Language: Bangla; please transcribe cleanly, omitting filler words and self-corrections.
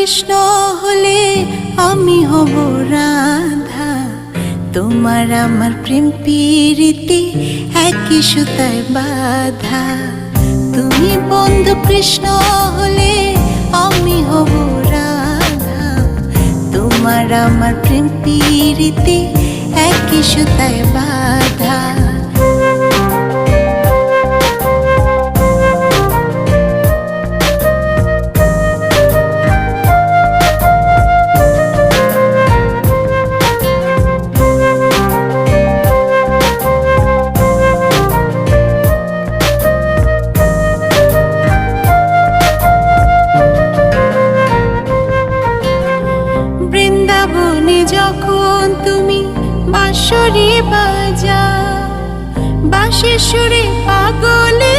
কৃষ্ণ হলে আমি হব রাধা। তোমার আমার প্রেম প্রীতি একই সুতায় বাঁধা। তুমি বন্ধু কৃষ্ণ হলে আমি হব রাধা। তোমার আমার প্রেম প্রীতি একই সুতায় বাঁধা। বৃন্দাবনে যখন তুমি বাঁশরি বাজাও, বাঁশির সুরে পাগলে